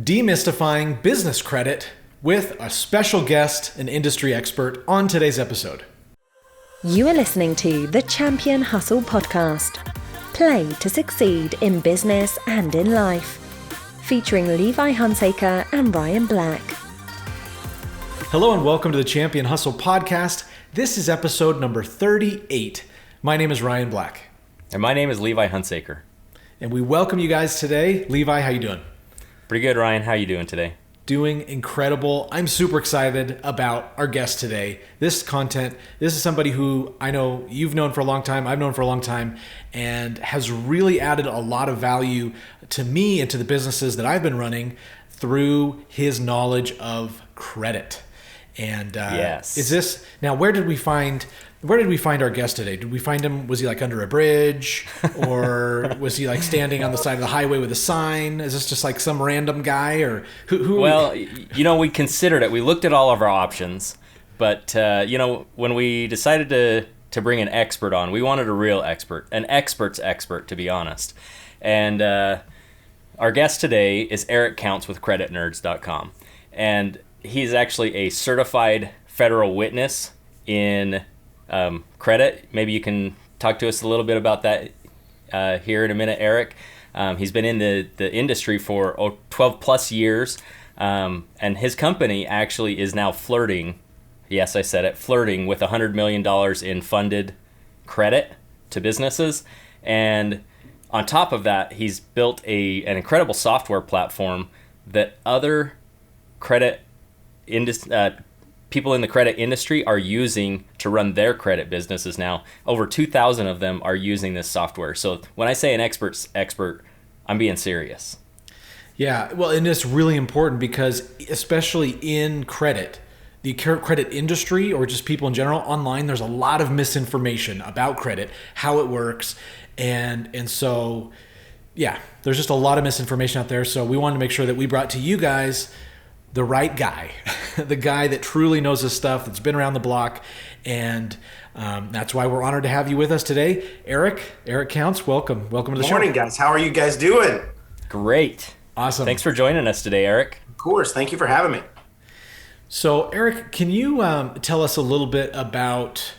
Demystifying business credit with a special guest, an industry expert, on today's episode. You are listening to the Champion Hustle podcast. Play to succeed in business and in life. Featuring Levi Hunsaker and Ryan Black. Hello and welcome to the Champion Hustle podcast. This is episode number 38. My name is Ryan Black. And my name is Levi Hunsaker. And we welcome you guys today. Levi, how you doing? Pretty good, Ryan. How you doing today? Doing incredible. I'm super excited about our guest today. This is somebody who I know you've known for a long time, I've known for a long time, and has really added a lot of value to me and to the businesses that I've been running through his knowledge of credit. And yes. Where did we find our guest today? Did we find him? Was he like under a bridge, or was he like standing on the side of the highway with a sign? Is this just like some random guy, or who? Well, we considered it. We looked at all of our options, but when we decided to bring an expert on, we wanted a real expert, an expert's expert, to be honest. And our guest today is Eric Counts with CreditNerds.com, and he's actually a certified federal witness in credit. Maybe you can talk to us a little bit about that here in a minute, Eric. He's been in the industry for 12 plus years, and his company actually is now flirting, yes, I said it, flirting with $100 million in funded credit to businesses. And on top of that, he's built an incredible software platform that other people in the credit industry are using to run their credit businesses now. Over 2,000 of them are using this software. So when I say an expert's expert, I'm being serious. Yeah, well, and it's really important because especially in credit, the credit industry or just people in general, online, there's a lot of misinformation about credit, how it works. And so, yeah, there's just a lot of misinformation out there. So we wanted to make sure that we brought to you guys the right guy, the guy that truly knows his stuff, that's been around the block. And that's why we're honored to have you with us today. Eric Counts, welcome to the show. Good morning, guys. How are you guys doing? Great. Awesome. Thanks for joining us today, Eric. Of course. Thank you for having me. So Eric, can you tell us a little bit about,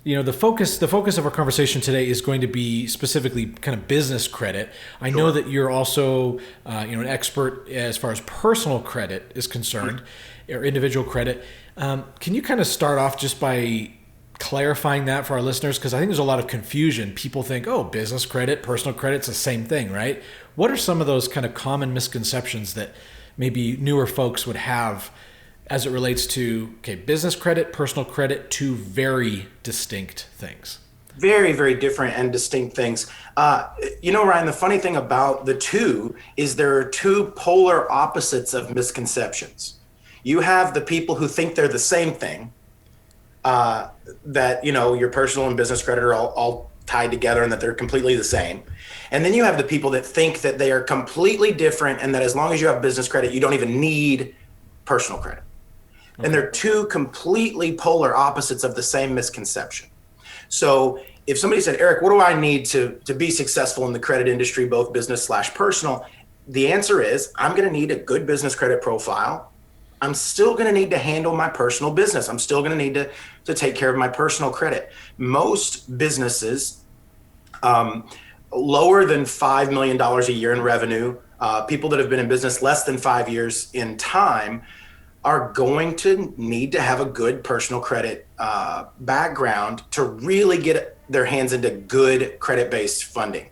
the focus of our conversation today is going to be specifically kind of business credit. I know that you're also, an expert as far as personal credit is concerned, or individual credit. Can you kind of start off just by clarifying that for our listeners? Because I think there's a lot of confusion. People think, business credit, personal credit's the same thing, right? What are some of those kind of common misconceptions that maybe newer folks would have as it relates to, business credit, personal credit, two very distinct things? Very, very different and distinct things. Ryan, the funny thing about the two is there are two polar opposites of misconceptions. You have the people who think they're the same thing, that, your personal and business credit are all tied together and that they're completely the same. And then you have the people that think that they are completely different and that as long as you have business credit, you don't even need personal credit. And they're two completely polar opposites of the same misconception. So if somebody said, Eric, what do I need to be successful in the credit industry, both business/personal? The answer is, I'm going to need a good business credit profile. I'm still going to need to handle my personal business. I'm still going to need to take care of my personal credit. Most businesses, lower than $5 million a year in revenue, people that have been in business less than 5 years in time, are going to need to have a good personal credit background to really get their hands into good credit-based funding.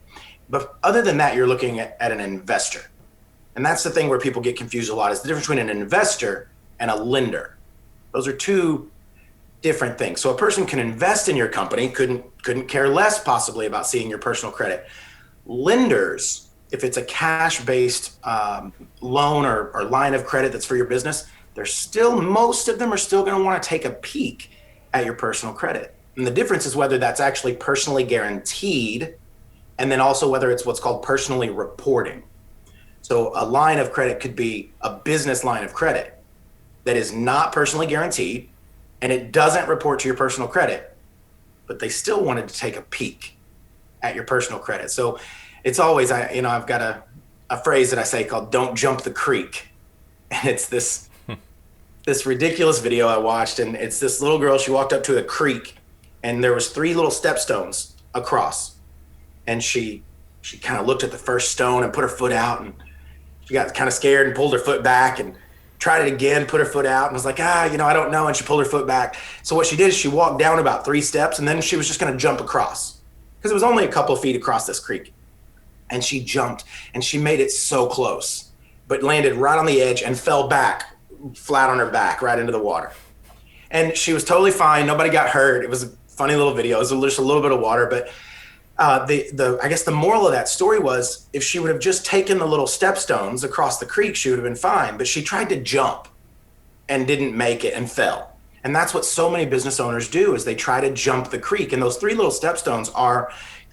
But other than that, you're looking at an investor. And that's the thing where people get confused a lot, is the difference between an investor and a lender. Those are two different things. So a person can invest in your company, couldn't care less possibly about seeing your personal credit. Lenders, if it's a cash-based loan or line of credit that's for your business, most of them are still going to want to take a peek at your personal credit. And the difference is whether that's actually personally guaranteed, and then also whether it's what's called personally reporting. So a line of credit could be a business line of credit that is not personally guaranteed, and it doesn't report to your personal credit, but they still wanted to take a peek at your personal credit. So it's always, I've got a phrase that I say called "Don't jump the creek," and it's this ridiculous video I watched, and it's this little girl. She walked up to a creek, and there was 3 little stepstones across, and she kind of looked at the first stone and put her foot out, and she got kind of scared and pulled her foot back and tried it again, put her foot out, and was like, I don't know, and she pulled her foot back. So what she did is she walked down about 3 steps, and then she was just going to jump across because it was only a couple of feet across this creek. And she jumped, and she made it so close, but landed right on the edge and fell back, flat on her back, right into the water. And she was totally fine. Nobody got hurt. It was a funny little video. It was just a little bit of water. But I guess the moral of that story was, if she would have just taken the little stepstones across the creek, she would have been fine. But she tried to jump and didn't make it and fell. And that's what so many business owners do, is they try to jump the creek. And those 3 little stepstones are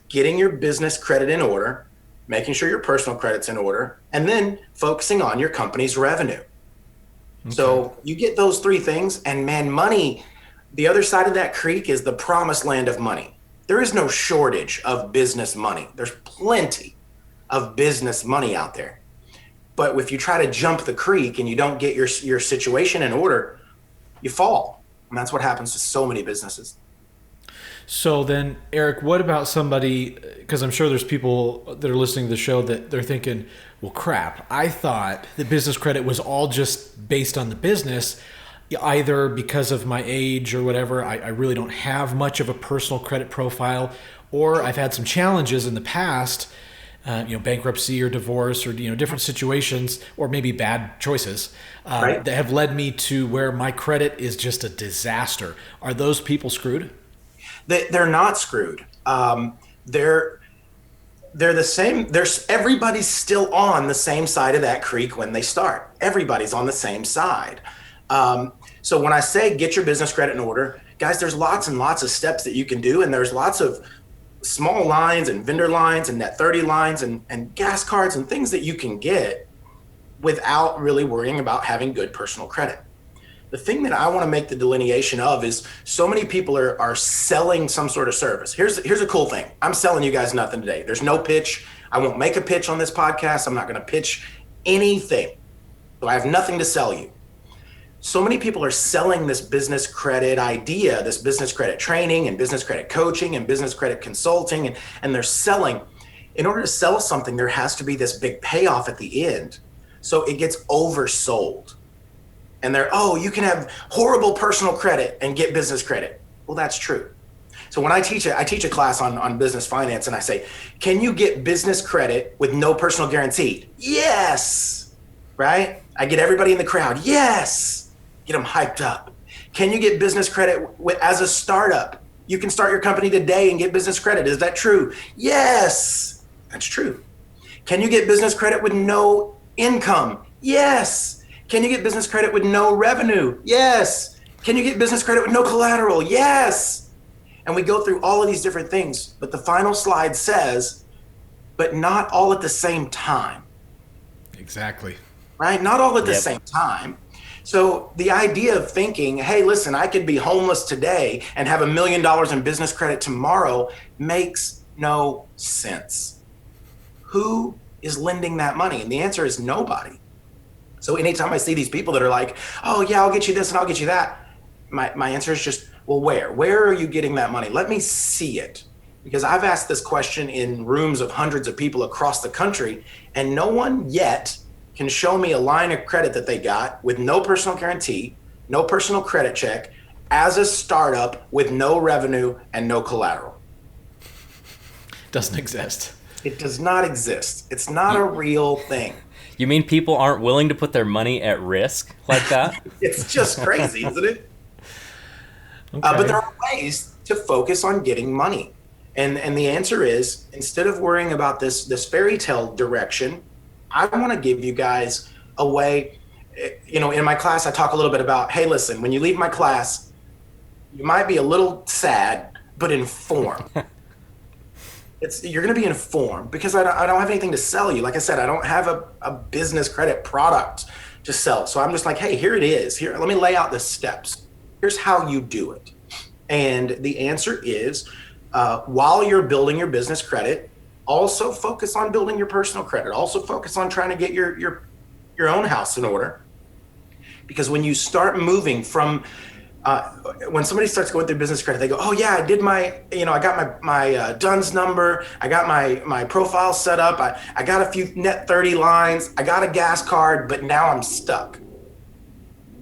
getting your business credit in order, making sure your personal credit's in order, and then focusing on your company's revenue. Okay. So you get those 3 things, and man, money, the other side of that creek is the promised land of money. There is no shortage of business money. There's plenty of business money out there. But if you try to jump the creek and you don't get your situation in order, you fall. And that's what happens to so many businesses. So then, Eric, what about somebody, because I'm sure there's people that are listening to the show that they're thinking, well, crap, I thought the business credit was all just based on the business, either because of my age or whatever. I really don't have much of a personal credit profile, or I've had some challenges in the past, bankruptcy or divorce or, different situations, or maybe bad choices that have led me to where my credit is just a disaster. Are those people screwed? They're not screwed. They're the same. Everybody's still on the same side of that creek when they start. Everybody's on the same side. So when I say get your business credit in order, guys, there's lots and lots of steps that you can do. And there's lots of small lines and vendor lines and net 30 lines and gas cards and things that you can get without really worrying about having good personal credit. The thing that I want to make the delineation of is, so many people are selling some sort of service. Here's a cool thing. I'm selling you guys nothing today. There's no pitch. I won't make a pitch on this podcast. I'm not going to pitch anything. So I have nothing to sell you. So many people are selling this business credit idea, this business credit training and business credit coaching and business credit consulting. And they're selling. In order to sell something, there has to be this big payoff at the end. So it gets oversold. And you can have horrible personal credit and get business credit. Well, that's true. So when I teach a class on business finance, and I say, can you get business credit with no personal guarantee? Yes, right? I get everybody in the crowd. Yes, get them hyped up. Can you get business credit as a startup? You can start your company today and get business credit. Is that true? Yes, that's true. Can you get business credit with no income? Yes. Can you get business credit with no revenue? Yes. Can you get business credit with no collateral? Yes. And we go through all of these different things, but the final slide says, but not all at the same time. Exactly. Right? Not all at the same time. So the idea of thinking, hey, listen, I could be homeless today and have $1 million in business credit tomorrow makes no sense. Who is lending that money? And the answer is nobody. So anytime I see these people that are like, oh yeah, I'll get you this and I'll get you that, my answer is just, well, where are you getting that money? Let me see it. Because I've asked this question in rooms of hundreds of people across the country, and no one yet can show me a line of credit that they got with no personal guarantee, no personal credit check, as a startup with no revenue and no collateral. Doesn't exist. It does not exist. It's not a real thing. You mean people aren't willing to put their money at risk like that? It's just crazy, isn't it? Okay. But there are ways to focus on getting money. And the answer is, instead of worrying about this fairy tale direction, I want to give you guys a way. In my class, I talk a little bit about, hey, listen, when you leave my class, you might be a little sad, but informed. You're going to be informed, because I don't have anything to sell you. Like I said, I don't have a business credit product to sell. So I'm just like, hey, here it is. Here, let me lay out the steps. Here's how you do it. And the answer is, while you're building your business credit, Also focus on building your personal credit. Also focus on trying to get your own house in order. Because when you start moving from, when somebody starts going through business credit, they go, oh yeah, I did my, I got my DUNS number. I got my profile set up. I got a few net 30 lines. I got a gas card, but now I'm stuck.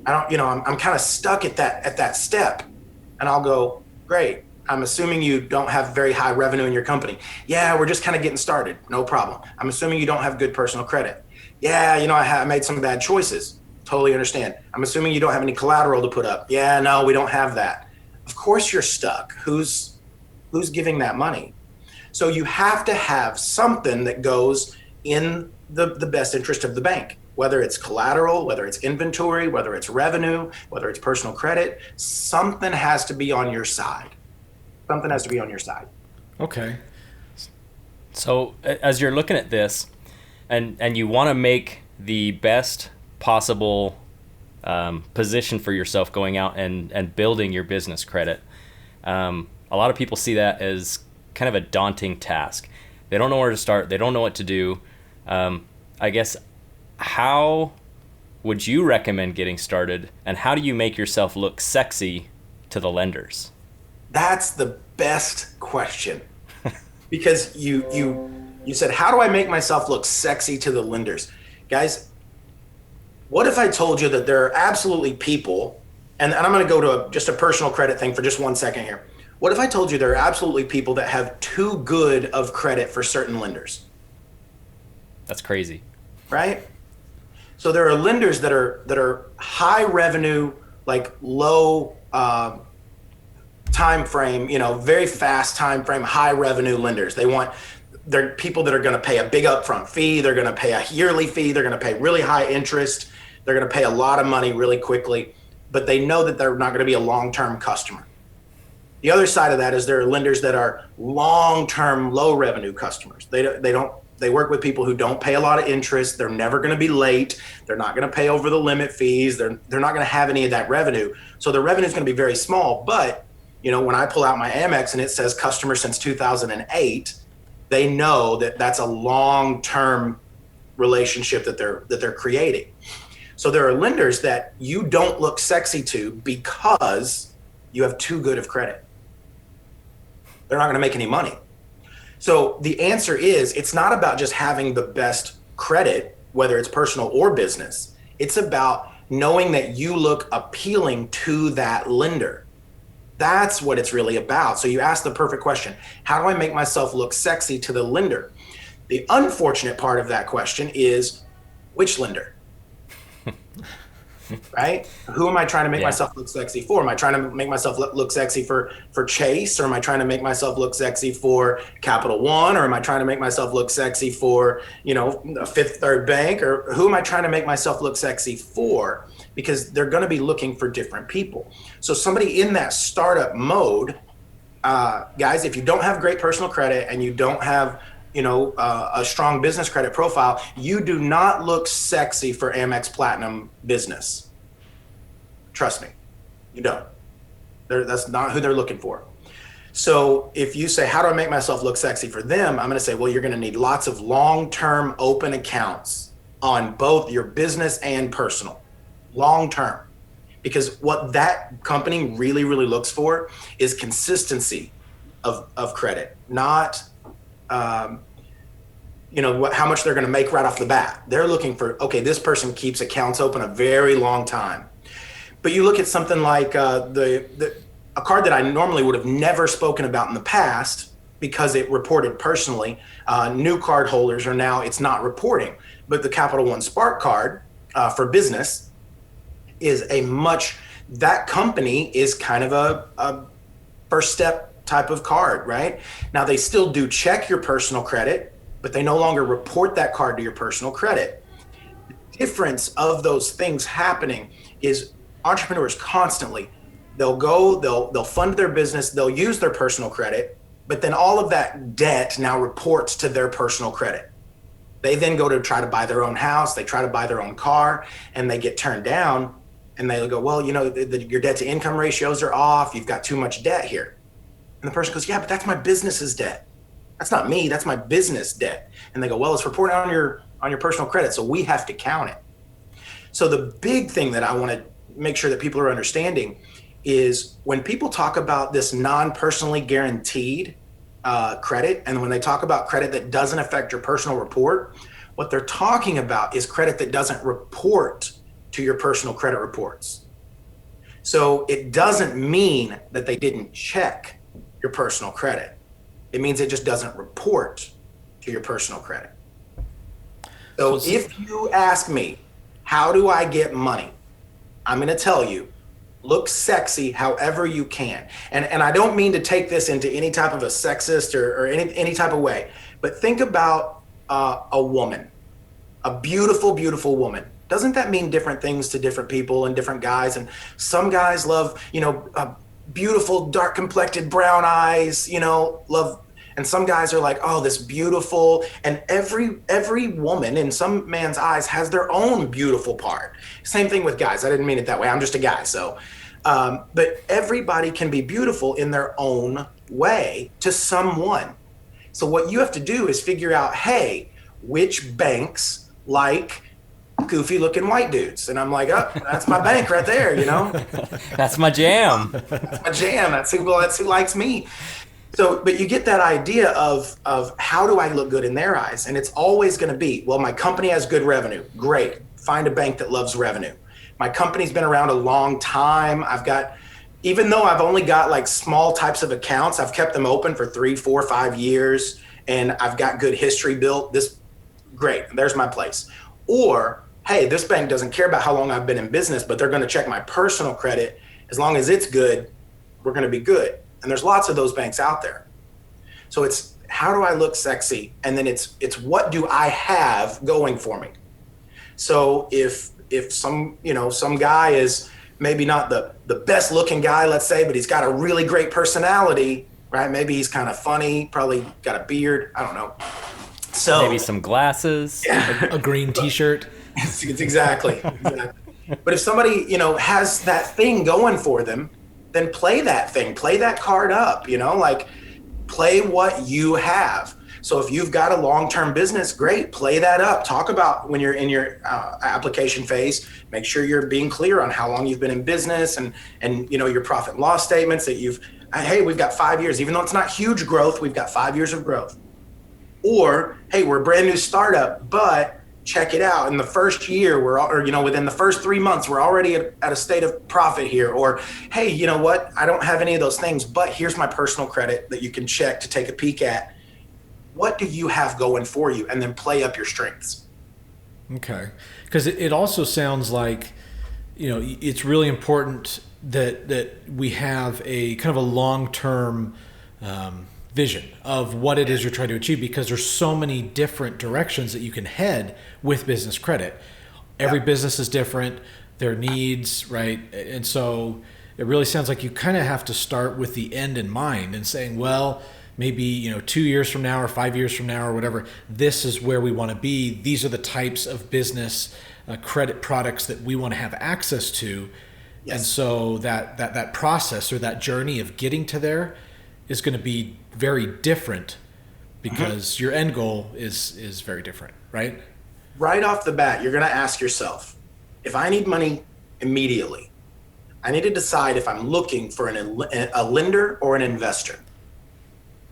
I'm kind of stuck at that step. And I'll go, great. I'm assuming you don't have very high revenue in your company. Yeah, we're just kind of getting started. No problem. I'm assuming you don't have good personal credit. Yeah, I made some bad choices. Totally understand. I'm assuming you don't have any collateral to put up. Yeah, no, we don't have that. Of course you're stuck. Who's giving that money? So you have to have something that goes in the best interest of the bank, whether it's collateral, whether it's inventory, whether it's revenue, whether it's personal credit. Something has to be on your side. Something has to be on your side. Okay. So as you're looking at this and you want to make the best possible position for yourself going out and building your business credit, a lot of people see that as kind of a daunting task. They don't know where to start. They don't know what to do. I guess, how would you recommend getting started, and how do you make yourself look sexy to the lenders? That's the best question. Because you said, how do I make myself look sexy to the lenders? Guys, what if I told you that there are absolutely people, and I'm going to go to just a personal credit thing for just 1 second here. What if I told you there are absolutely people that have too good of credit for certain lenders? That's crazy. Right? So there are lenders that are high revenue, like low time frame, very fast time frame, high revenue lenders. They're people that are going to pay a big upfront fee. They're going to pay a yearly fee. They're going to pay really high interest. They're going to pay a lot of money really quickly, but they know that they're not going to be a long-term customer. The other side of that is there are lenders that are long-term, low revenue customers. They work with people who don't pay a lot of interest. They're never going to be late. They're not going to pay over the limit fees. They're not going to have any of that revenue. So the revenue is going to be very small. But when I pull out my Amex and it says customer since 2008, they know that that's a long-term relationship that they're creating. So there are lenders that you don't look sexy to because you have too good of credit. They're not going to make any money. So the answer is, it's not about just having the best credit, whether it's personal or business. It's about knowing that you look appealing to that lender. That's what it's really about. So you ask the perfect question. How do I make myself look sexy to the lender? The unfortunate part of that question is, which lender? Right? Who am I trying to make myself look sexy for? Am I trying to make myself look sexy for Chase? Or am I trying to make myself look sexy for Capital One? Or am I trying to make myself look sexy for, a Fifth Third Bank? Or who am I trying to make myself look sexy for? Because they're going to be looking for different people. So somebody in that startup mode, guys, if you don't have great personal credit and you don't have a strong business credit profile, you do not look sexy for Amex Platinum business. Trust me, you don't. That's not who they're looking for. So if you say, how do I make myself look sexy for them? I'm going to say, well, you're going to need lots of long-term open accounts on both your business and personal, long-term. Because what that company really, really looks for is consistency of credit, not how much they're going to make right off the bat. They're looking for, okay, this person keeps accounts open a very long time. But you look at something like a card that I normally would have never spoken about in the past because it reported personally. New card holders are now, it's not reporting. But the Capital One Spark card for business is that company is kind of a first step type of card, right? Now they still do check your personal credit, but they no longer report that card to your personal credit. The difference of those things happening is entrepreneurs constantly, they'll fund their business, they'll use their personal credit, but then all of that debt now reports to their personal credit. They then go to try to buy their own house, they try to buy their own car, and they get turned down, and they go, well, your debt to income ratios are off, you've got too much debt here. And the person goes, yeah, but that's my business's debt. That's not me, that's my business debt. And they go, well, it's reporting on your personal credit, so we have to count it. So the big thing that I want to make sure that people are understanding is when people talk about this non-personally guaranteed credit, and when they talk about credit that doesn't affect your personal report, what they're talking about is credit that doesn't report to your personal credit reports. So it doesn't mean that they didn't check your personal credit. It means it just doesn't report to your personal credit. So if you ask me, how do I get money? I'm going to tell you, look sexy however you can. And I don't mean to take this into any type of a sexist or any type of way, but think about a woman, a beautiful, beautiful woman. Doesn't that mean different things to different people and different guys? And some guys love, beautiful, dark complected brown eyes, love. And some guys are like, oh, this beautiful. And every woman in some man's eyes has their own beautiful part. Same thing with guys. I didn't mean it that way. I'm just a guy. So, but everybody can be beautiful in their own way to someone. So what you have to do is figure out, hey, which banks like goofy looking white dudes? And I'm like, oh, that's my bank right there, That's my jam. That's my jam. That's who likes me. So, but you get that idea of how do I look good in their eyes? And it's always going to be, well, my company has good revenue. Great. Find a bank that loves revenue. My company's been around a long time. Even though I've only got like small types of accounts, I've kept them open for 3, 4, 5 years, and I've got good history built. Great. There's my place. Or, hey, this bank doesn't care about how long I've been in business, but they're going to check my personal credit. As long as it's good, we're going to be good. And there's lots of those banks out there. So it's, how do I look sexy? And then it's what do I have going for me? So if some guy is maybe not the best looking guy, let's say, but he's got a really great personality, right? Maybe he's kind of funny, probably got a beard. I don't know. So maybe some glasses, a green t-shirt. It's exactly. But if somebody, has that thing going for them, then play that thing, play that card up, play what you have. So if you've got a long-term business, great, play that up. Talk about when you're in your application phase, make sure you're being clear on how long you've been in business and your profit and loss statements that hey, we've got 5 years, even though it's not huge growth, we've got 5 years of growth. Or, hey, we're a brand new startup, but check it out. In the first year, within the first 3 months, we're already at a state of profit here. Or, hey, you know what? I don't have any of those things, but here's my personal credit that you can check to take a peek at. What do you have going for you? And then play up your strengths. Okay. Because it also sounds like, it's really important that we have a kind of a long-term vision of what it is you're trying to achieve, because there's so many different directions that you can head with business credit. Every business is different, their needs, right? And so it really sounds like you kind of have to start with the end in mind and saying, well, maybe 2 years from now or 5 years from now or whatever, this is where we want to be. These are the types of business credit products that we want to have access to. Yes. And so that process or that journey of getting to there is going to be very different because your end goal is very different, right? Right off the bat, you're going to ask yourself, if I need money immediately, I need to decide if I'm looking for a lender or an investor.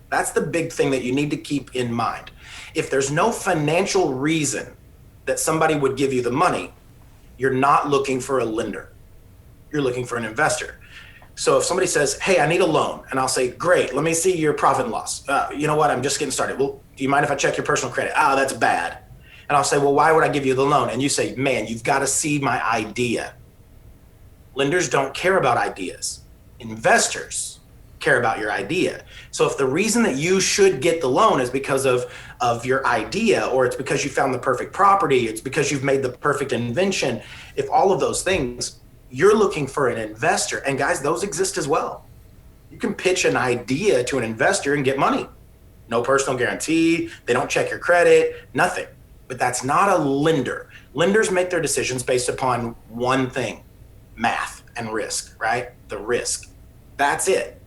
That's the big thing that you need to keep in mind. If there's no financial reason that somebody would give you the money, you're not looking for a lender. You're looking for an investor. So if somebody says, hey, I need a loan, and I'll say, great, let me see your profit and loss. You know what? I'm just getting started. Well, do you mind if I check your personal credit? That's bad. And I'll say, well, why would I give you the loan? And you say, man, you've got to see my idea. Lenders don't care about ideas. Investors care about your idea. So if the reason that you should get the loan is because of your idea, or it's because you found the perfect property, it's because you've made the perfect invention, if all of those things, you're looking for an investor. And guys, those exist as well. You can pitch an idea to an investor and get money. No personal guarantee. They don't check your credit, nothing. But that's not a lender. Lenders make their decisions based upon one thing, math and risk, right? The risk. That's it.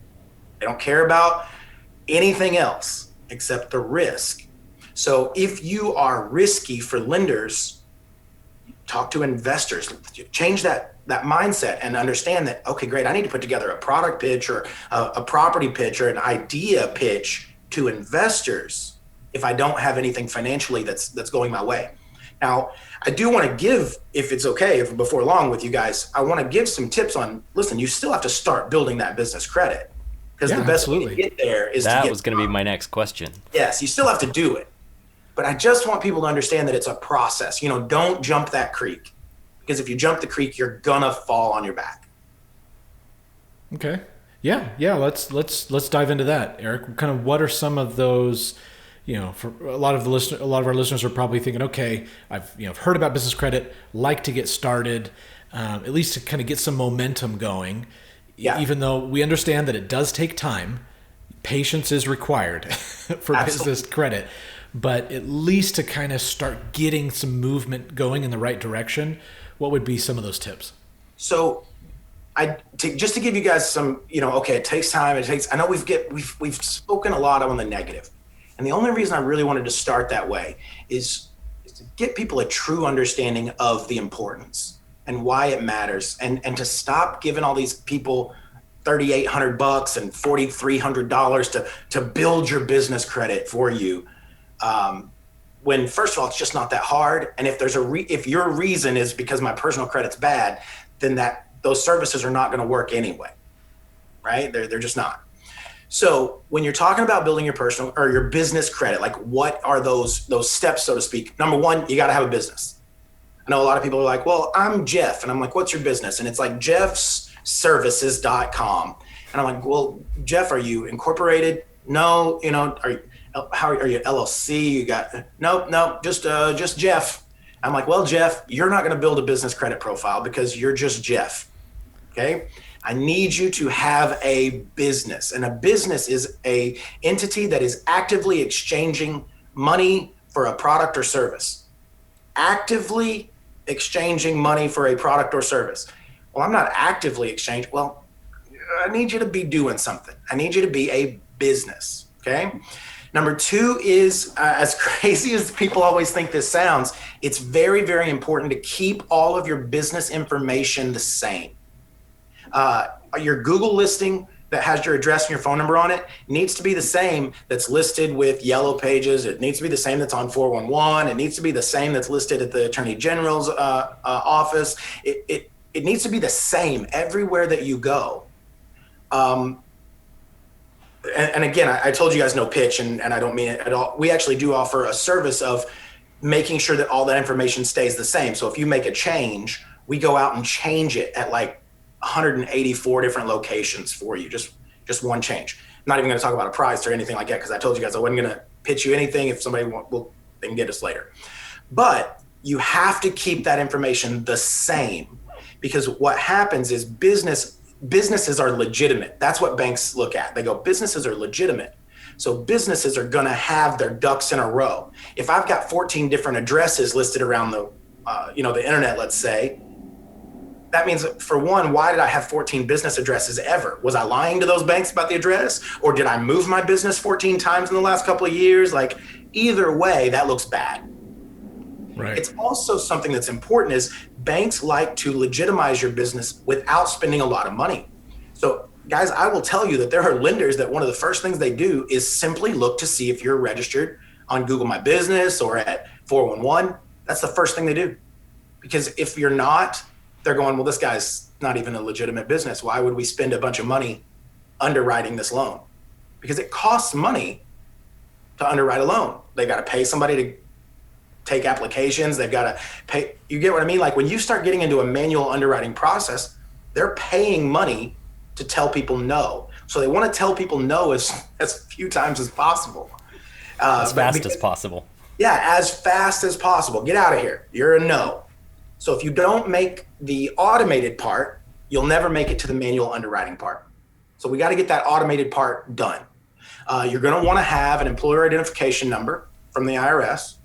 They don't care about anything else. accept the risk. So if you are risky for lenders, talk to investors, change that mindset and understand that, okay, great, I need to put together a product pitch or a property pitch or an idea pitch to investors if I don't have anything financially that's going my way. Now, I do want to give, if it's okay, if before long with you guys, I want to give some tips on, listen, you still have to start building that business credit, because the best way to get there is that was going to be my next question. Yes, you still have to do it. But I just want people to understand that it's a process. Don't jump that creek, because if you jump the creek, you're going to fall on your back. Okay. Yeah. Let's dive into that, Eric. Kind of what are some of those, for a lot of our listeners are probably thinking, okay, I've heard about business credit, like to get started, at least to kind of get some momentum going. Yeah. Even though we understand that it does take time, patience is required for business credit, but at least to kind of start getting some movement going in the right direction, what would be some of those tips? So just to give you guys some, okay, it takes time. I know we've spoken a lot on the negative. And the only reason I really wanted to start that way is to get people a true understanding of the importance and why it matters, and to stop giving all these people $3,800 and $4,300 to build your business credit for you. When first of all, it's just not that hard. And if if your reason is because my personal credit's bad, then those services are not going to work anyway, right? They're just not. So when you're talking about building your personal or your business credit, like what are those steps, so to speak? Number one, you got to have a business. I know a lot of people are like, well, I'm Jeff. And I'm like, what's your business? And it's like jeffsservices.com. And I'm like, well, Jeff, are you incorporated? No. Are you LLC? You got, no, just Jeff. I'm like, well, Jeff, you're not going to build a business credit profile because you're just Jeff. Okay. I need you to have a business, and a business is a entity that is actively exchanging money for a product or service. Actively exchanging money for a product or service. Well, I'm not actively exchanging. Well, I need you to be doing something. I need you to be a business. Okay. Number two is, as crazy as people always think this sounds, it's very, very important to keep all of your business information the same. Your Google listing that has your address and your phone number on it needs to be the same that's listed with Yellow Pages. It needs to be the same that's on 411. It needs to be the same that's listed at the Attorney General's office. It needs to be the same everywhere that you go. And again, I told you guys no pitch, and I don't mean it at all. We actually do offer a service of making sure that all that information stays the same. So if you make a change, we go out and change it at like 184 different locations for you, just one change. I'm not even going to talk about a price or anything like that, because I told you guys I wasn't going to pitch you anything. If somebody they can get us later. But you have to keep that information the same, because what happens is businesses are legitimate. That's what banks look at. They go, businesses are legitimate. So businesses are going to have their ducks in a row. If I've got 14 different addresses listed around the internet, let's say, that means, for one, why did I have 14 business addresses ever? Was I lying to those banks about the address? Or did I move my business 14 times in the last couple of years? Like, either way, that looks bad. Right. It's also something that's important is banks like to legitimize your business without spending a lot of money. So, guys, I will tell you that there are lenders that one of the first things they do is simply look to see if you're registered on Google My Business or at 411. That's the first thing they do. Because if you're not, they're going, well, this guy's not even a legitimate business. Why would we spend a bunch of money underwriting this loan? Because it costs money to underwrite a loan. They got to pay somebody to take applications. They've got to pay. You get what I mean? Like, when you start getting into a manual underwriting process, they're paying money to tell people no. So they want to tell people no as few times as possible. As fast as possible. Yeah, as fast as possible. Get out of here. You're a no. So if you don't make the automated part, you'll never make it to the manual underwriting part. So we got to get that automated part done. You're going to want to have an employer identification number from the IRS.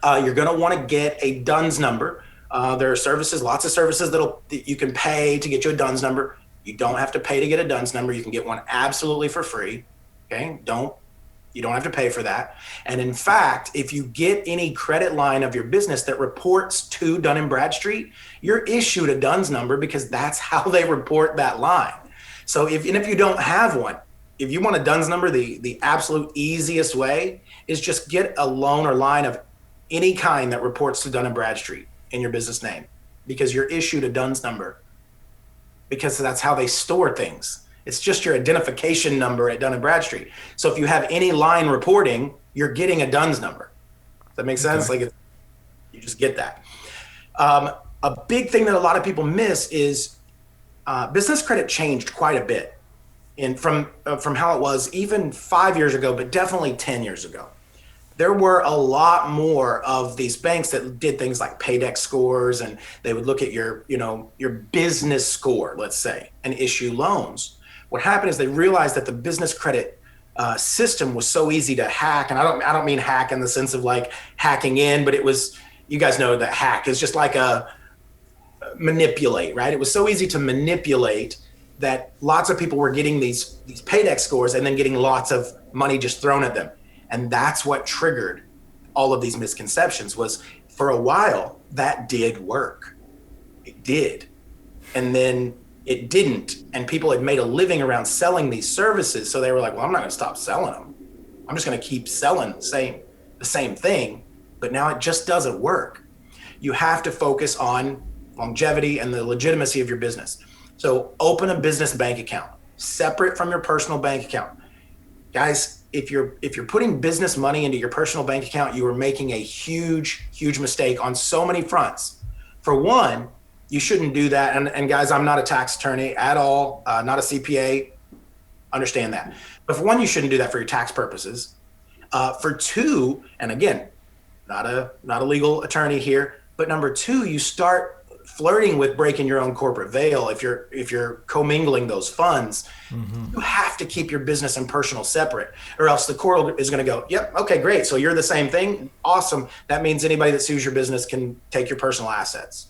You're going to want to get a DUNS number. There are services, lots of services that you can pay to get you a DUNS number. You don't have to pay to get a DUNS number. You can get one absolutely for free. Okay, don't You don't have to pay for that. And in fact, if you get any credit line of your business that reports to Dun & Bradstreet, you're issued a DUNS number because that's how they report that line. So if you don't have one, if you want a DUNS number, the absolute easiest way is just get a loan or line of any kind that reports to Dun & Bradstreet in your business name, because you're issued a DUNS number, because that's how they store things. It's just your identification number at Dun & Bradstreet. So if you have any line reporting, you're getting a DUNS number. Does that make sense? Okay. Like you just get that. A big thing that a lot of people miss is business credit changed quite a bit from how it was even 5 years ago, but definitely 10 years ago. There were a lot more of these banks that did things like paydex scores, and they would look at your business score, let's say, and issue loans. What happened is they realized that the business credit system was so easy to hack. And I don't mean hack in the sense of like hacking in, but it was, you guys know that hack is just like a manipulate, right? It was so easy to manipulate that lots of people were getting these paydex scores and then getting lots of money just thrown at them. And that's what triggered all of these misconceptions. Was for a while that did work. It did. And then it didn't. And people had made a living around selling these services. So they were like, well, I'm not going to stop selling them. I'm just going to keep selling the same thing. But now it just doesn't work. You have to focus on longevity and the legitimacy of your business. So open a business bank account separate from your personal bank account. Guys, if you're putting business money into your personal bank account, you are making a huge, huge mistake on so many fronts. For one, you shouldn't do that. And guys, I'm not a tax attorney at all, not a CPA, understand that. But for one, you shouldn't do that for your tax purposes. For two, and again, not a legal attorney here, but number two, you start flirting with breaking your own corporate veil. If you're commingling those funds, you have to keep your business and personal separate, or else the court is going to go, yep, okay, great. So you're the same thing. Awesome. That means anybody that sues your business can take your personal assets.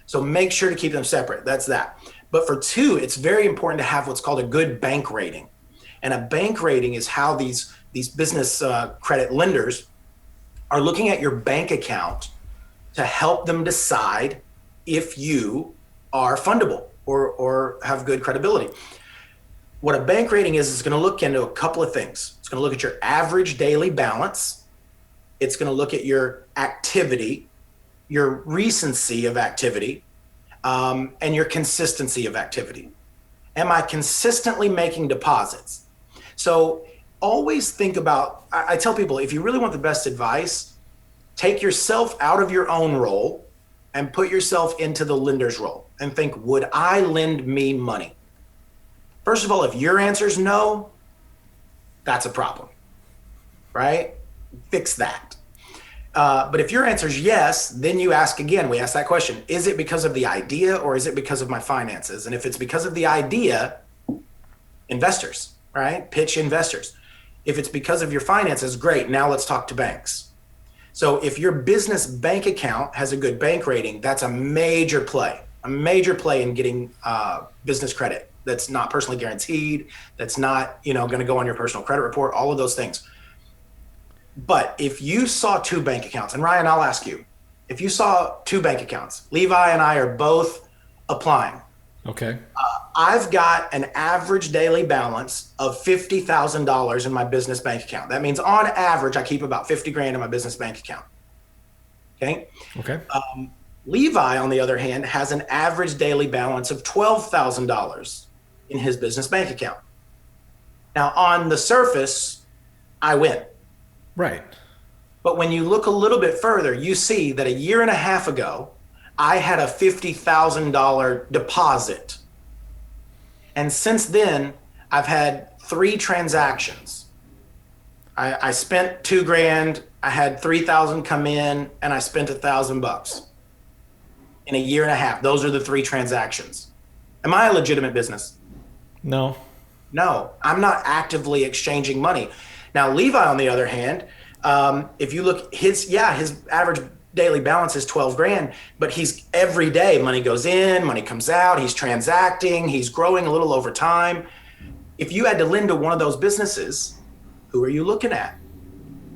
So make sure to keep them separate. That's that. But for two, it's very important to have what's called a good bank rating. And a bank rating is how these business credit lenders are looking at your bank account to help them decide if you are fundable or have good credibility. What a bank rating is going to look into a couple of things. It's going to look at your average daily balance. It's going to look at your activity, your recency of activity, and your consistency of activity. Am I consistently making deposits? So always think about, I tell people, if you really want the best advice, take yourself out of your own role and put yourself into the lender's role and think, would I lend me money? First of all, if your answer is no, that's a problem, right? Fix that. But if your answer is yes, then you ask again, we ask that question, is it because of the idea or is it because of my finances? And if it's because of the idea, investors, right? Pitch investors. If it's because of your finances, great. Now let's talk to banks. So if your business bank account has a good bank rating, that's a major play in getting business credit. That's not personally guaranteed. That's not, going to go on your personal credit report, all of those things. But if you saw two bank accounts, and Ryan, I'll ask you, if you saw two bank accounts, Levi and I are both applying. Okay. I've got an average daily balance of $50,000 in my business bank account. That means on average, I keep about 50 grand in my business bank account. Okay. Okay. Levi, on the other hand, has an average daily balance of $12,000 in his business bank account. Now, on the surface, I win. Right. But when you look a little bit further, you see that a year and a half ago, I had a $50,000 deposit. And since then, I've had 3 transactions. I spent $2,000, I had $3,000 come in, and I spent $1,000 in a year and a half. Those are the 3 transactions. Am I a legitimate business? No. No, I'm not actively exchanging money. Now, Levi, on the other hand, if you look, his average daily balance is 12 grand, but he's every day money goes in, money comes out, he's transacting, he's growing a little over time. If you had to lend to one of those businesses, Who are you looking at?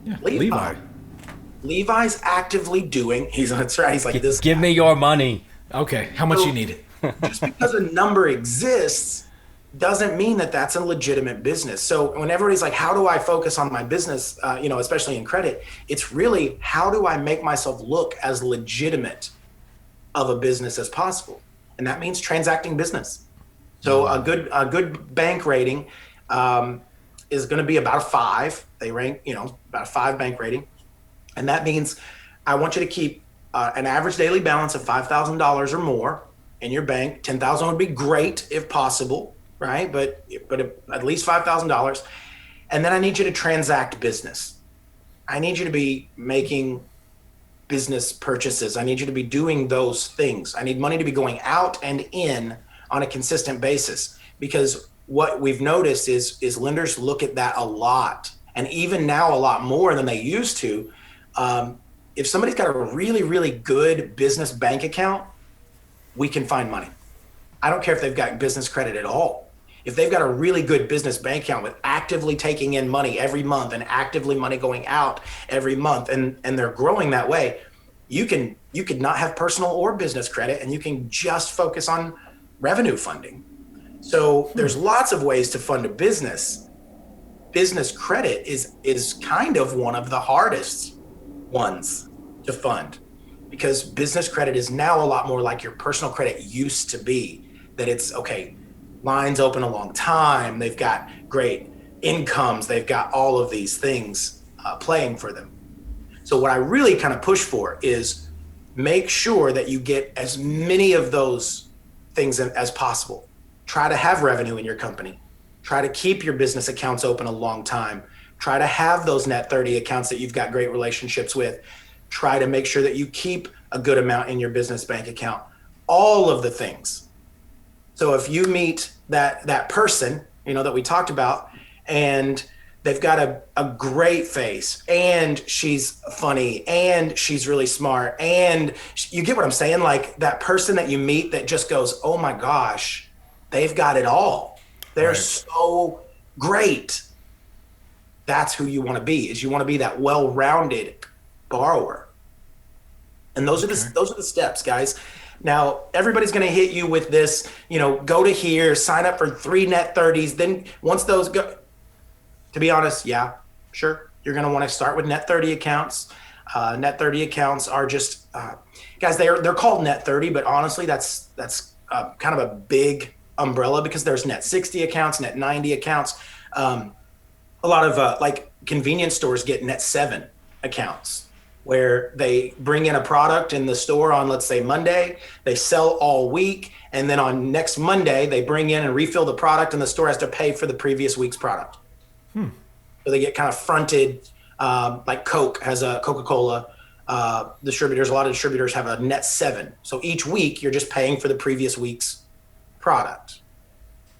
Yeah, Levi. Levi's actively doing, that's right, he's like this Give guy. me your money. Okay, how much you need? Just because a number exists doesn't mean that that's a legitimate business. So when everybody's like, how do I focus on my business, especially in credit, it's really, how do I make myself look as legitimate of a business as possible? And that means transacting business. So a good bank rating is going to be about a 5. They rank, about a 5 bank rating. And that means I want you to keep an average daily balance of $5,000 or more in your bank. 10,000 would be great if possible, right? But at least $5,000. And then I need you to transact business. I need you to be making business purchases. I need you to be doing those things. I need money to be going out and in on a consistent basis, because what we've noticed is lenders look at that a lot, and even now a lot more than they used to. If somebody's got a really, really good business bank account, we can find money. I don't care if they've got business credit at all. If they've got a really good business bank account with actively taking in money every month and actively money going out every month, and they're growing that way, you could not have personal or business credit, and you can just focus on revenue funding. So there's lots of ways to fund a business. Business credit is kind of one of the hardest ones to fund, because business credit is now a lot more like your personal credit used to be, that it's okay, lines open a long time, they've got great incomes, they've got all of these things playing for them. So what I really kind of push for is make sure that you get as many of those things as possible. Try to have revenue in your company. Try to keep your business accounts open a long time. Try to have those net 30 accounts that you've got great relationships with. Try to make sure that you keep a good amount in your business bank account. All of the things. So if you meet that person, that we talked about, and they've got a great face, and she's funny, and she's really smart, and you get what I'm saying? Like that person that you meet that just goes, oh my gosh, they've got it all. They're right. So great. That's who you want to be, is you want to be that well-rounded borrower. And those are the steps, guys. Now, everybody's going to hit you with this, go to here, sign up for 3 net 30s. Then once those go, to be honest, yeah, sure. You're going to want to start with net 30 accounts. Net 30 accounts are just, guys, they're called net 30, but honestly, that's kind of a big umbrella, because there's net 60 accounts, net 90 accounts. A lot of like convenience stores get net 7 accounts, where they bring in a product in the store on, let's say, Monday, they sell all week, and then on next Monday, they bring in and refill the product, and the store has to pay for the previous week's product. So they get kind of fronted, like Coke has a Coca-Cola distributors. A lot of distributors have a net 7. So each week, you're just paying for the previous week's product.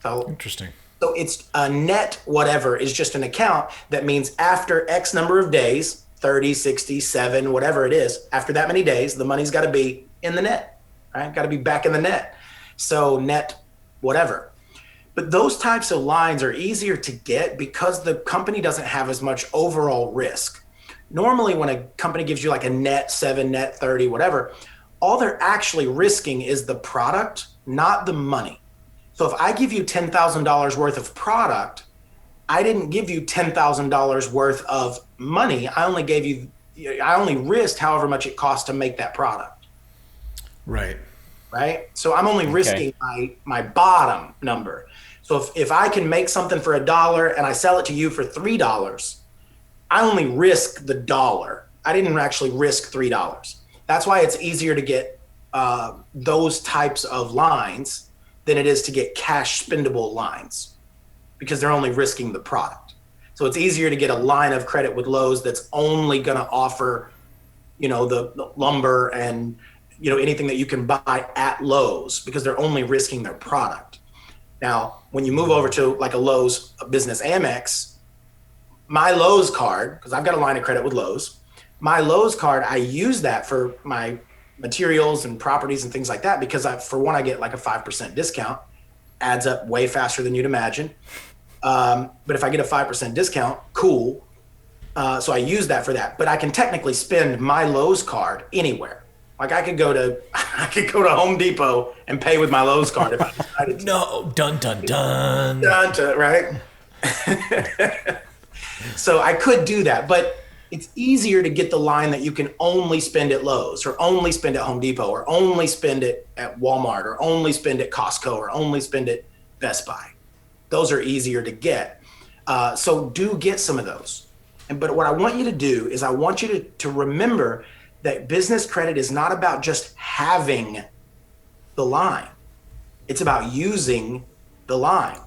So interesting. So it's a net whatever is just an account that means after X number of days, 30, 60, 7, whatever it is, after that many days, the money's got to be in the net, right? Got to be back in the net. So net whatever. But those types of lines are easier to get because the company doesn't have as much overall risk. Normally, when a company gives you like a net 7, net 30, whatever, all they're actually risking is the product, not the money. So if I give you $10,000 worth of product, I didn't give you $10,000 worth of money. I only risked however much it costs to make that product. Right. Right. So I'm only risking my bottom number. So if I can make something for $1 and I sell it to you for $3, I only risk the $1. I didn't actually risk $3. That's why it's easier to get those types of lines than it is to get cash spendable lines, because they're only risking the product. So it's easier to get a line of credit with Lowe's that's only going to offer, the lumber and, anything that you can buy at Lowe's, because they're only risking their product. Now, when you move over to like a Lowe's Business Amex, my Lowe's card, because I've got a line of credit with Lowe's, my Lowe's card, I use that for my materials and properties and things like that, because for one, I get like a 5% discount, adds up way faster than you'd imagine. But if I get a 5% discount, cool. So I use that for that. But I can technically spend my Lowe's card anywhere. Like I could go to Home Depot and pay with my Lowe's card if I decided to. No, dun dun dun. Right? So I could do that, but it's easier to get the line that you can only spend at Lowe's or only spend at Home Depot or only spend it at Walmart or only spend at Costco or only spend at Best Buy. Those are easier to get. So do get some of those. But what I want you to do is I want you to remember that business credit is not about just having the line. It's about using the line.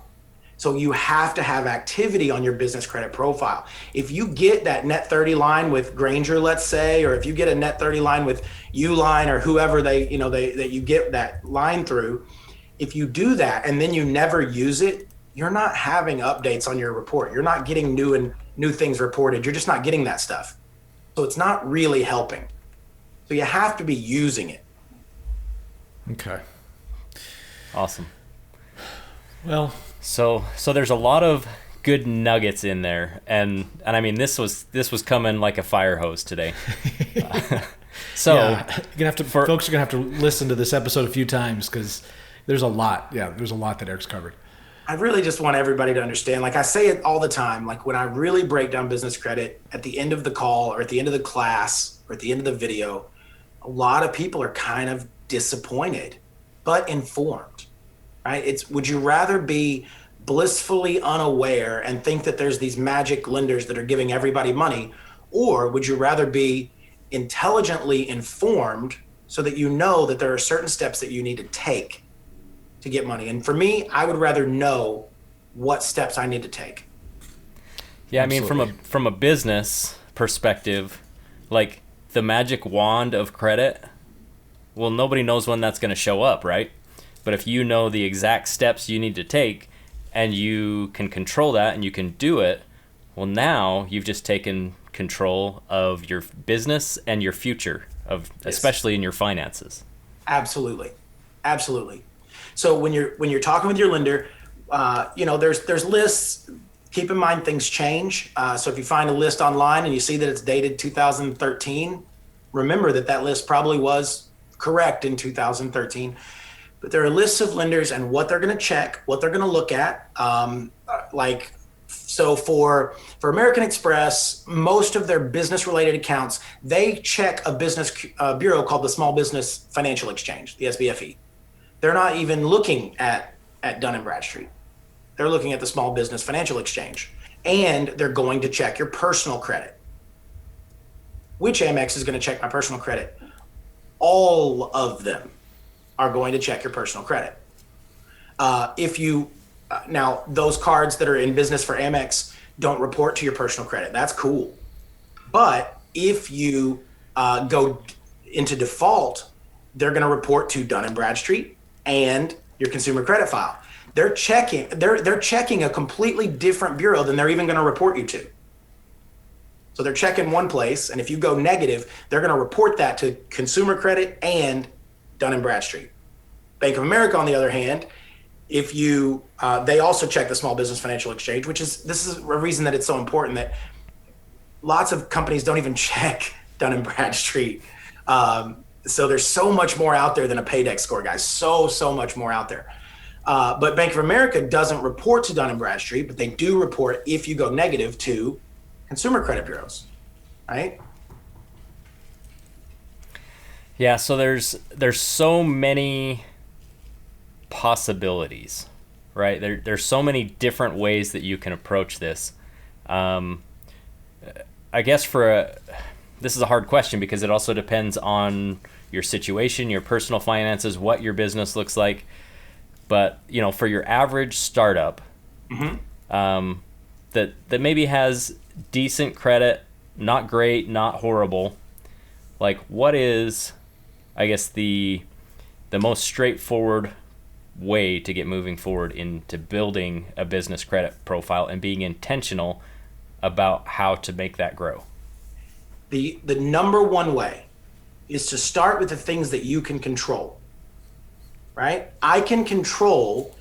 So you have to have activity on your business credit profile. If you get that net 30 line with Granger, let's say, or if you get a net 30 line with Uline or whoever that you get that line through, if you do that and then you never use it, you're not having updates on your report. You're not getting new things reported. You're just not getting that stuff. So it's not really helping. So you have to be using it. Okay. Awesome. Well, so there's a lot of good nuggets in there, and I mean this was coming like a fire hose today. So yeah, folks are gonna have to listen to this episode a few times because there's a lot. Yeah, there's a lot that Eric's covered. I really just want everybody to understand, like I say it all the time, like when I really break down business credit at the end of the call or at the end of the class or at the end of the video, a lot of people are kind of disappointed, but informed, right? Would you rather be blissfully unaware and think that there's these magic lenders that are giving everybody money, or would you rather be intelligently informed so that you know that there are certain steps that you need to take to get money? And for me, I would rather know what steps I need to take. Yeah, Absolutely. I mean, from a business perspective, like the magic wand of credit, well, nobody knows when that's going to show up, right? But if you know the exact steps you need to take and you can control that and you can do it, well, now you've just taken control of your business and your future, especially in your finances. Absolutely. So when you're talking with your lender, there's lists. Keep in mind things change. So if you find a list online and you see that it's dated 2013, remember that list probably was correct in 2013. But there are lists of lenders and what they're going to check, what they're going to look at. So for American Express, most of their business related accounts, they check a business bureau called the Small Business Financial Exchange, the SBFE. They're not even looking at Dun & Bradstreet. They're looking at the Small Business Financial Exchange, and they're going to check your personal credit. Which Amex is going to check my personal credit? All of them are going to check your personal credit. Now those cards that are in business for Amex don't report to your personal credit. That's cool. But if you go into default, they're going to report to Dun & Bradstreet and your consumer credit file. They're checking a completely different bureau than they're even going to report you to. So they're checking one place, and if you go negative, they're going to report that to consumer credit and Dun & Bradstreet. Bank of America, on the other hand, they also check the Small Business Financial Exchange, this is a reason that it's so important that lots of companies don't even check Dun & Bradstreet. So there's so much more out there than a Paydex score, guys. So much more out there. But Bank of America doesn't report to Dun & Bradstreet, but they do report if you go negative to consumer credit bureaus, right? Yeah, so there's so many possibilities, right? There's so many different ways that you can approach this. I guess this is a hard question because it also depends on your situation, your personal finances, what your business looks like. But, for your average startup, that maybe has decent credit, not great, not horrible, like what is, I guess, the most straightforward way to get moving forward into building a business credit profile and being intentional about how to make that grow? The number one way is to start with the things that you can control, right? I can control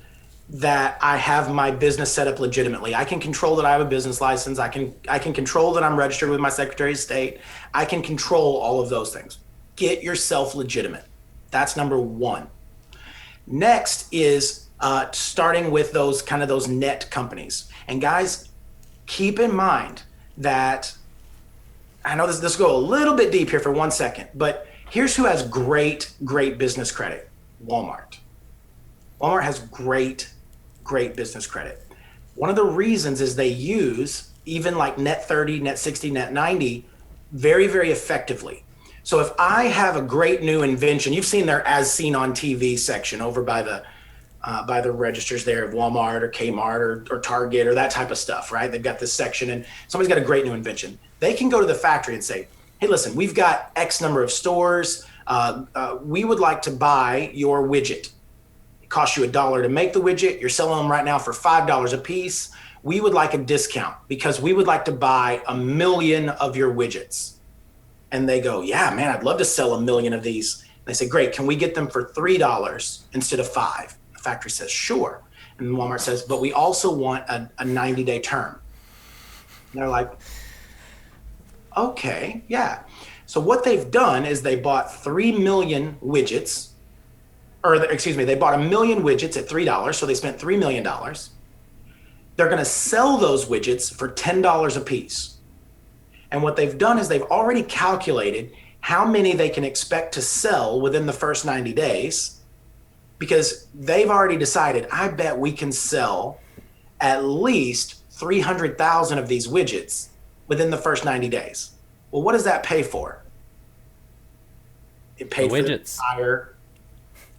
that I have my business set up legitimately. I can control that I have a business license. I can control that I'm registered with my Secretary of State. I can control all of those things. Get yourself legitimate. That's number one. Next is starting with those net companies. And guys, keep in mind that, I know this will go a little bit deep here for 1 second, but here's who has great business credit. Walmart. Walmart has great business credit. One of the reasons is they use even like net 30, net 60, net 90 very, very effectively. So if I have a great new invention, you've seen their as seen on TV section over by the registers there of Walmart or Kmart or Target or that type of stuff, right? They've got this section and somebody's got a great new invention. They can go to the factory and say, hey, listen, we've got X number of stores. We would like to buy your widget. It costs you $1 to make the widget. You're selling them right now for $5 a piece. We would like a discount because we would like to buy 1 million of your widgets. And they go, yeah, man, I'd love to sell 1 million of these. And they say, great, can we get them for $3 instead of $5? The factory says, sure. And Walmart says, but we also want a 90-day term. And they're like, okay, yeah. So what they've done is they bought 3 million widgets, they bought 1 million widgets at $3, so they spent $3 million. They're going to sell those widgets for $10 a piece. And what they've done is they've already calculated how many they can expect to sell within the first 90 days, because they've already decided, I bet we can sell at least 300,000 of these widgets within the first 90 days. Well, what does that pay for? It paid for the entire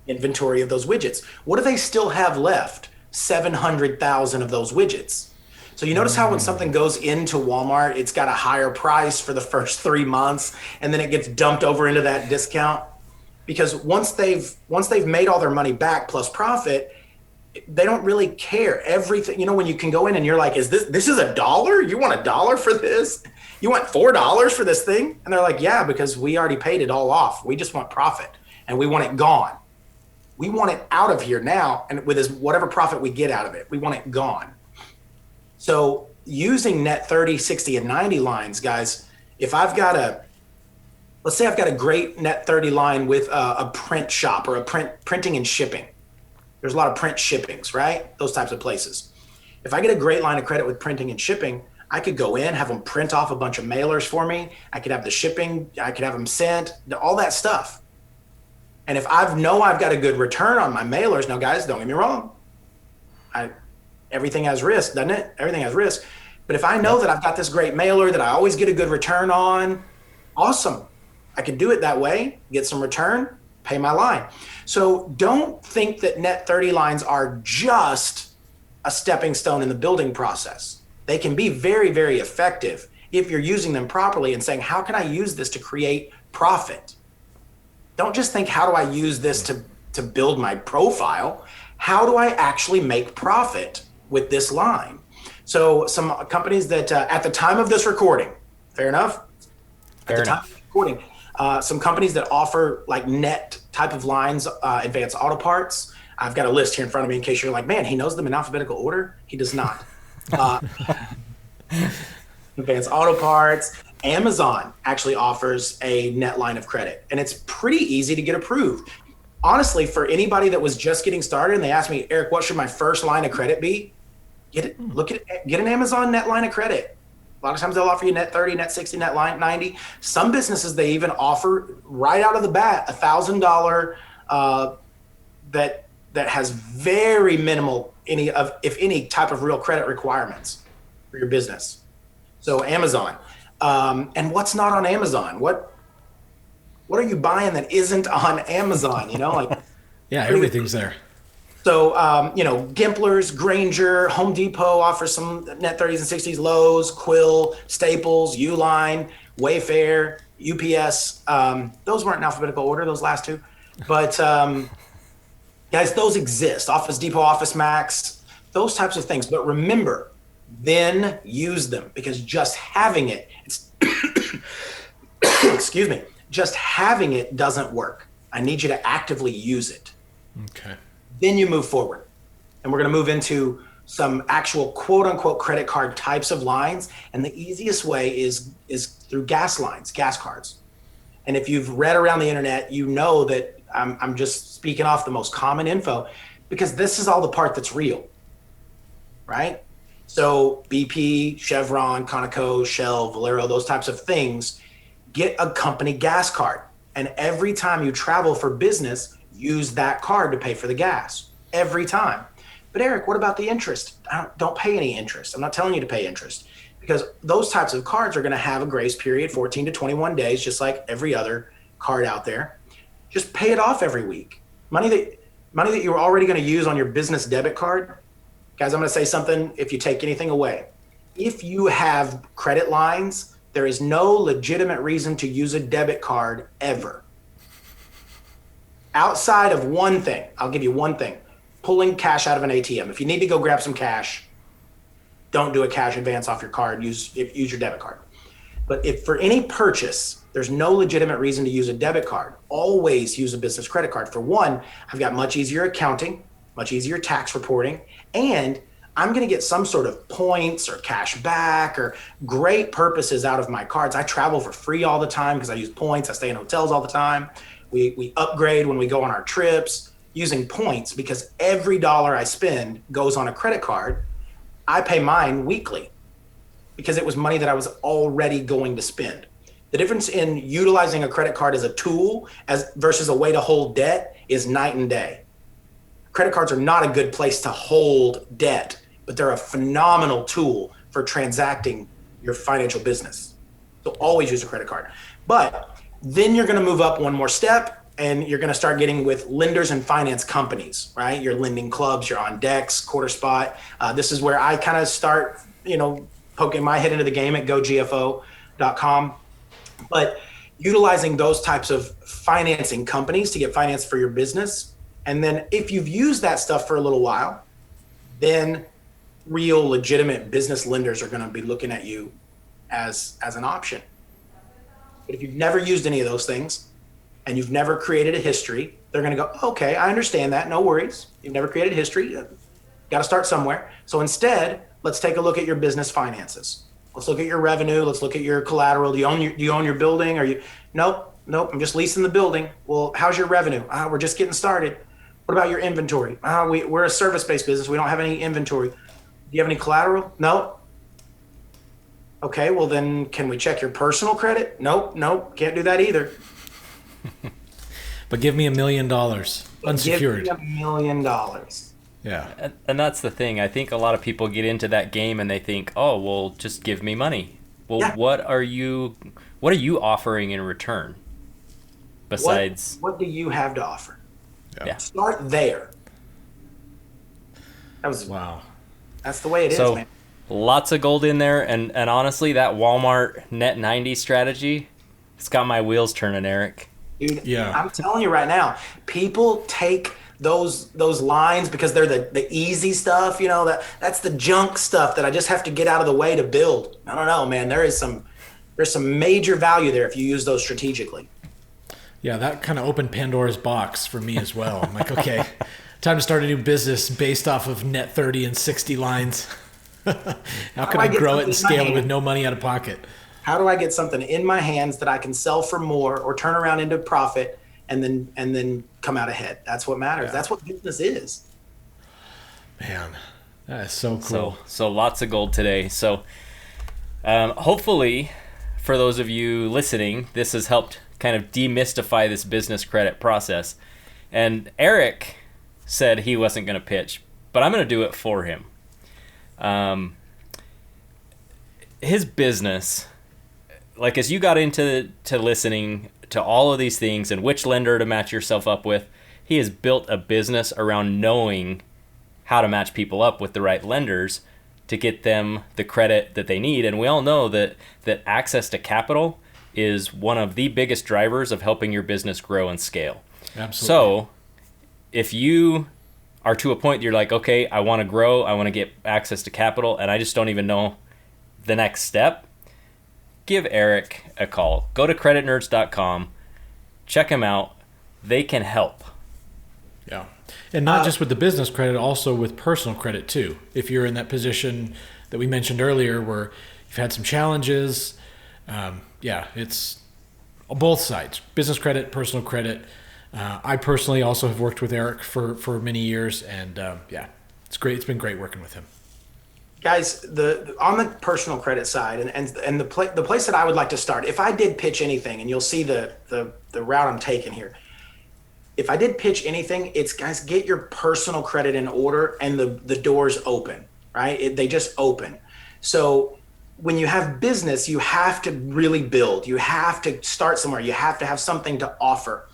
inventory of those widgets. What do they still have left? 700,000 of those widgets. So you notice how when something goes into Walmart, it's got a higher price for the first 3 months, and then it gets dumped over into that discount? Because once they've made all their money back plus profit, they don't really care. Everything, when you can go in and you're like, is this is $1? You want $1 for this? You want $4 for this thing? And they're like, yeah, because we already paid it all off. We just want profit and we want it gone. We want it out of here now. And with whatever profit we get out of it, we want it gone. So using net 30, 60, and 90 lines, guys, if let's say I've got a great net 30 line with a print shop or a printing and shipping. There's a lot of print shippings, right? Those types of places. If I get a great line of credit with printing and shipping, I could go in, have them print off a bunch of mailers for me. I could have the shipping, I could have them sent, all that stuff. And if I've got a good return on my mailers, now guys, don't get me wrong. Everything has risk, doesn't it? Everything has risk. But if I know that I've got this great mailer that I always get a good return on, awesome. I could do it that way, get some return, pay my line. So don't think that net 30 lines are just a stepping stone in the building process. They can be very, very effective if you're using them properly and saying, how can I use this to create profit? Don't just think, how do I use this to build my profile? How do I actually make profit with this line? So some companies that at the time of this recording, fair enough? At the time of recording, some companies that offer like net type of lines, Advanced Auto Parts. I've got a list here in front of me in case you're like, man, he knows them in alphabetical order. He does not. Advanced Auto Parts. Amazon actually offers a net line of credit, and it's pretty easy to get approved. Honestly, for anybody that was just getting started and they asked me, Eric, what should my first line of credit be? Get an Amazon net line of credit. A lot of times they'll offer you net 30, net 60, net 90. Some businesses, they even offer right out of the bat $1,000 that has very minimal if any type of real credit requirements for your business. So Amazon. And what's not on Amazon? What are you buying that isn't on Amazon? Yeah, everything's there. So, Gimplers, Grainger, Home Depot offers some net 30s and 60s, Lowe's, Quill, Staples, Uline, Wayfair, UPS. Those weren't in alphabetical order, those last two. But, guys, those exist. Office Depot, Office Max, those types of things. But remember, then use them, because just having it, excuse me, just having it doesn't work. I need you to actively use it. Okay. Then you move forward. And we're going to move into some actual quote unquote credit card types of lines. And the easiest way is through gas lines, gas cards. And if you've read around the internet, you know that I'm just speaking off the most common info, because this is all the part that's real, right? So BP, Chevron, Conoco, Shell, Valero, those types of things, get a company gas card. And every time you travel for business, use that card to pay for the gas, every time. But Eric, what about the interest? Don't pay any interest. I'm not telling you to pay interest, because those types of cards are going to have a grace period, 14 to 21 days, just like every other card out there. Just pay it off every week. Money that you're already going to use on your business debit card. Guys, I'm going to say something if you take anything away. If you have credit lines, there is no legitimate reason to use a debit card ever. Outside of one thing, I'll give you one thing: pulling cash out of an ATM. If you need to go grab some cash, don't do a cash advance off your card. Use your debit card. But if for any purchase, there's no legitimate reason to use a debit card. Always use a business credit card. For one, I've got much easier accounting, much easier tax reporting, and I'm going to get some sort of points or cash back or great purposes out of my cards. I travel for free all the time because I use points. I stay in hotels all the time. We upgrade when we go on our trips using points, because every dollar I spend goes on a credit card. I pay mine weekly because it was money that I was already going to spend. The difference in utilizing a credit card as a tool versus a way to hold debt is night and day. Credit cards are not a good place to hold debt, but they're a phenomenal tool for transacting your financial business. So always use a credit card. But then you're going to move up one more step, and you're going to start getting with lenders and finance companies, right? Your lending clubs, you're on Dex, Quarter Spot. This is where I kind of start, poking my head into the game at gogfo.com. But utilizing those types of financing companies to get finance for your business. And then if you've used that stuff for a little while, then real legitimate business lenders are going to be looking at you as an option. But if you've never used any of those things and you've never created a history, they're going to go, okay, I understand that. No worries. You've never created a history. Got to start somewhere. So instead, let's take a look at your business finances. Let's look at your revenue. Let's look at your collateral. Do you own your building? Nope. I'm just leasing the building. Well, how's your revenue? We're just getting started. What about your inventory? We're a service-based business. We don't have any inventory. Do you have any collateral? No. Okay, well then can we check your personal credit? Nope. Can't do that either. But give me $1 million unsecured. Give me $1 million. Yeah. And that's the thing. I think a lot of people get into that game and they think, oh, well, just give me money. Well, yeah. What are you offering in return? Besides, what do you have to offer? Yeah. Start there. Wow. That's the way it is, man. Lots of gold in there, and honestly, that Walmart net 90 strategy, it's got my wheels turning, Eric. Dude, yeah. I'm telling you right now, people take those lines because they're the easy stuff, that's the junk stuff that I just have to get out of the way to build. I don't know, man. There's some major value there if you use those strategically. Yeah, that kind of opened Pandora's box for me as well. I'm like, okay, time to start a new business based off of net 30 and 60 lines. How can I grow it and scale it with no money out of pocket? How do I get something in my hands that I can sell for more or turn around into profit and then come out ahead? That's what matters. Yeah. That's what business is. Man, that is so cool. So lots of gold today. So hopefully for those of you listening, this has helped kind of demystify this business credit process. And Eric said he wasn't going to pitch, but I'm going to do it for him. His business, like as you got into listening to all of these things and which lender to match yourself up with, he has built a business around knowing how to match people up with the right lenders to get them the credit that they need. And we all know that access to capital is one of the biggest drivers of helping your business grow and scale. Absolutely. So if you are to a point you're like, okay, I want to grow, I want to get access to capital, and I just don't even know the next step, give Eric a call. Go to creditnerds.com, check him out. They can help. Yeah. And not just with the business credit, also with personal credit too. If you're in that position that we mentioned earlier where you've had some challenges, it's both sides, business credit, personal credit. I personally also have worked with Eric for many years, and it's great. It's been great working with him. Guys, on the personal credit side, and the place that I would like to start, if I did pitch anything, and you'll see the route I'm taking here. If I did pitch anything, it's, guys, get your personal credit in order, and the doors open, right? They just open. So when you have business, you have to really build. You have to start somewhere. You have to have something to offer.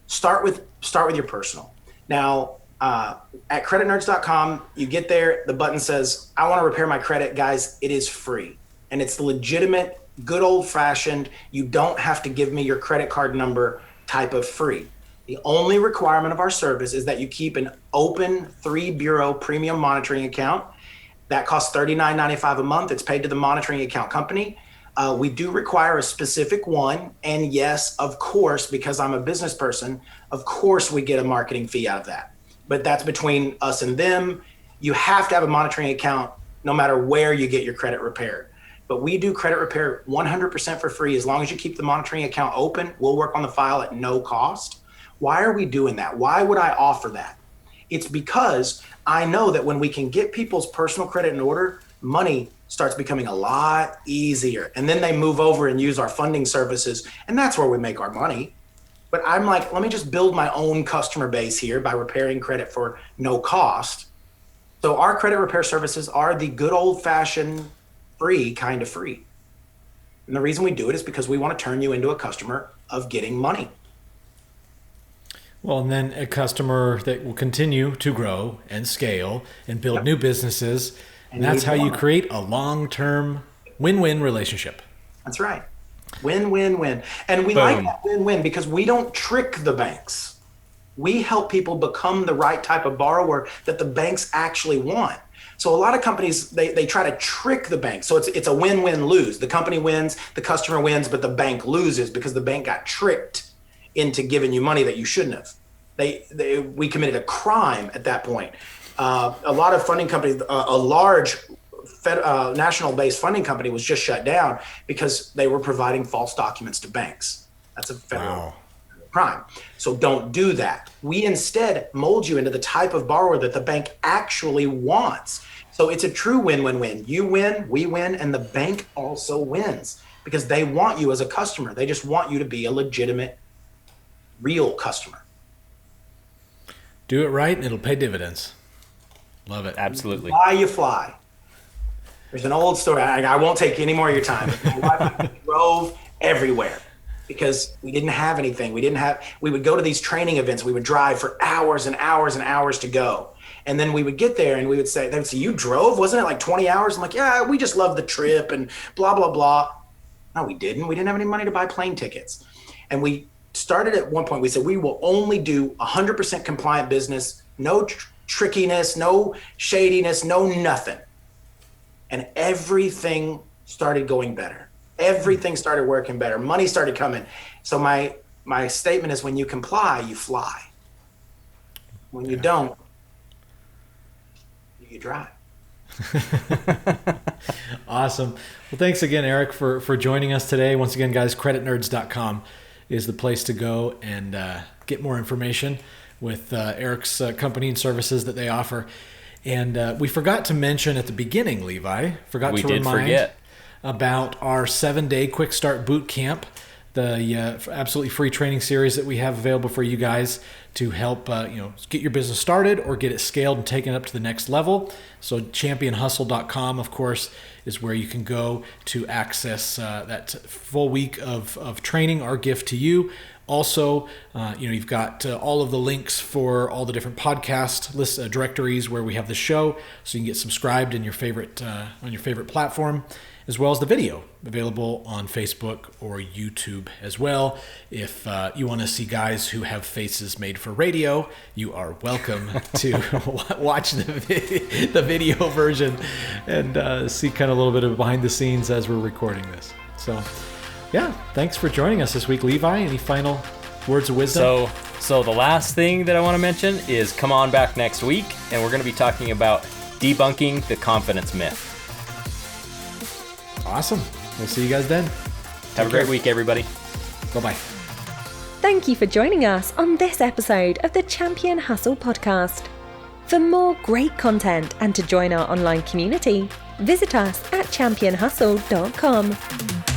Start with your personal. Now, at creditnerds.com, you get there, the button says, I want to repair my credit. Guys, it is free. And it's legitimate, good old fashioned, you don't have to give me your credit card number type of free. The only requirement of our service is that you keep an open 3-bureau premium monitoring account. That costs $39.95 a month. It's paid to the monitoring account company. We do require a specific one. And yes, of course, because I'm a business person, of course we get a marketing fee out of that. But that's between us and them. You have to have a monitoring account no matter where you get your credit repaired. But we do credit repair 100% for free. As long as you keep the monitoring account open, we'll work on the file at no cost. Why are we doing that? Why would I offer that? It's because I know that when we can get people's personal credit in order, money starts becoming a lot easier. And then they move over and use our funding services. And that's where we make our money. But I'm like, let me just build my own customer base here by repairing credit for no cost. So our credit repair services are the good old fashioned free kind of free. And the reason we do it is because we want to turn you into a customer of getting money. Well, and then a customer that will continue to grow and scale and build new businesses. And that's how you create a long-term win-win relationship. That's right. Win-win-win. And we like that win-win because we don't trick the banks. We help people become the right type of borrower that the banks actually want. So a lot of companies, they try to trick the bank. So it's a win-win-lose. The company wins, the customer wins, but the bank loses because the bank got tricked into giving you money that you shouldn't have. We committed a crime at that point. A lot of funding companies, a large national-based funding company was just shut down because they were providing false documents to banks. That's a federal crime. So don't do that. We instead mold you into the type of borrower that the bank actually wants. So it's a true win-win-win. You win, we win, and the bank also wins because they want you as a customer. They just want you to be a legitimate, real customer. Do it right and it'll pay dividends. Love it. Absolutely. Fly, you fly. There's an old story. I won't take any more of your time. My wife and I drove everywhere because we didn't have anything. We would go to these training events. We would drive for hours and hours and hours to go. And then we would get there and they would say, you drove? Wasn't it like 20 hours? I'm like, yeah, we just loved the trip and blah, blah, blah. No, we didn't. We didn't have any money to buy plane tickets. And we started at one point, we said, we will only do 100% compliant business, no trickiness, no shadiness, no nothing. And everything started going better. Everything started working better. Money started coming. So my statement is when you comply, you fly. When you don't, you drive. Awesome. Well, thanks again, Eric, for joining us today. Once again, guys, creditnerds.com is the place to go and get more information with Eric's company and services that they offer. And we forgot to mention at the beginning, Levi, forget about our 7-day quick start boot camp, the absolutely free training series that we have available for you guys to help get your business started or get it scaled and taken up to the next level. So championhustle.com, of course, is where you can go to access that full week of training, our gift to you. Also, you've got all of the links for all the different podcast lists, directories where we have the show, so you can get subscribed in your favorite on your favorite platform, as well as the video available on Facebook or YouTube as well. If you want to see guys who have faces made for radio, you are welcome to watch the video version and see kind of a little bit of behind the scenes as we're recording this. So, yeah, thanks for joining us this week, Levi. Any final words of wisdom? So, So the last thing that I want to mention is come on back next week, and we're going to be talking about debunking the confidence myth. Awesome. We'll see you guys then. Have a great week, everybody. Bye-bye. Thank you for joining us on this episode of the Champion Hustle podcast. For more great content and to join our online community, visit us at championhustle.com.